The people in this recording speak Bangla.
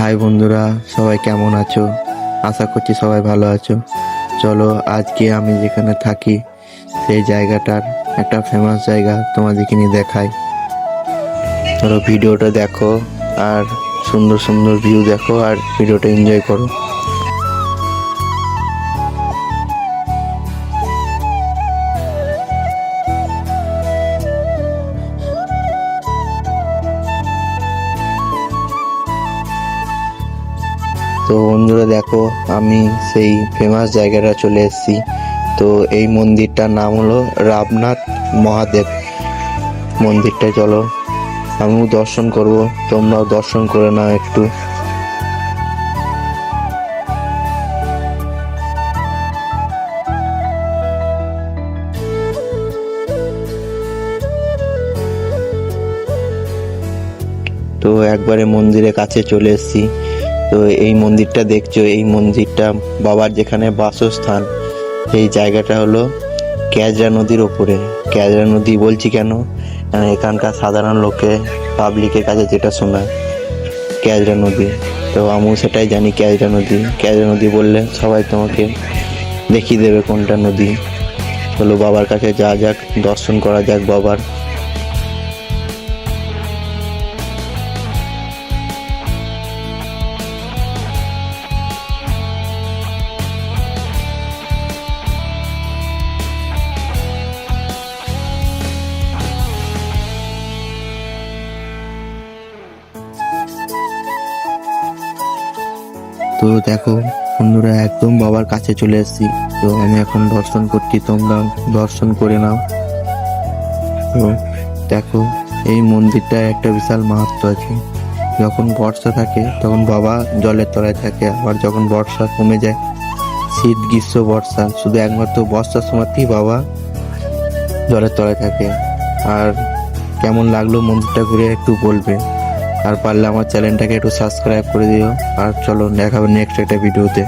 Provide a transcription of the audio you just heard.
হাই বন্ধুরা, সবাই কেমন আছো? আশা করছি সবাই ভালো আছো। চলো আজকে আমি যেখানে থাকি সেই জায়গাটার একটা ফেমাস জায়গা তোমাদেরকে নিয়ে দেখাই। চলো ভিডিওটা দেখো আর সুন্দর সুন্দর ভিউ দেখো আর ভিডিওটা এনজয় করো। তো বন্ধুরা দেখো, আমি সেই ফেমাস জায়গাটা চলে এসেছি। তো এই মন্দিরটার নাম হলো রামনাথ মহাদেব মন্দিরটা। চলো আমিও দর্শন করব, তোমরাও দর্শন করে নাও একটু। তো একবারে মন্দিরের কাছে চলে এসেছি। তো এই মন্দিরটা দেখছো, এই মন্দিরটা বাবার যেখানে বাসস্থান, এই জায়গাটা হলো ক্যাজরা নদীর ওপরে। ক্যাজরা নদী বলছি কেন, কারণ এখানকার সাধারণ লোকে পাবলিকের কাছে যেটা শোনায় ক্যাজরা নদী। তো আমিও সেটাই জানি, ক্যাজরা নদী। ক্যাজরা নদী বললে সবাই তোমাকে দেখিয়ে দেবে কোনটা নদী। চলো বাবার কাছে যাওয়া যাক, দর্শন করা যাক বাবার। তো দেখো বন্ধুরা, একদম বাবার কাছে চলে এসেছি। তো আমি এখন দর্শন করছি, তোমরা দর্শন করে নাও। তো দেখো, এই মন্দিরটার একটা বিশাল মাহাত্ম্য আছে। যখন বর্ষা থাকে তখন বাবা জলের তলায় থাকে, আবার যখন বর্ষা কমে যায়, শীত গ্রীষ্ম বর্ষা, শুধু একমাত্র বর্ষার সময়তেই বাবা জলের তলায় থাকে। আর কেমন লাগলো মন্দিরটা ঘুরে একটু বলবে, আর পারলে আমার চ্যানেলটাকে একটু সাবস্ক্রাইব করে দিও। আর চলো দেখাবে নেক্সট একটা ভিডিওতে।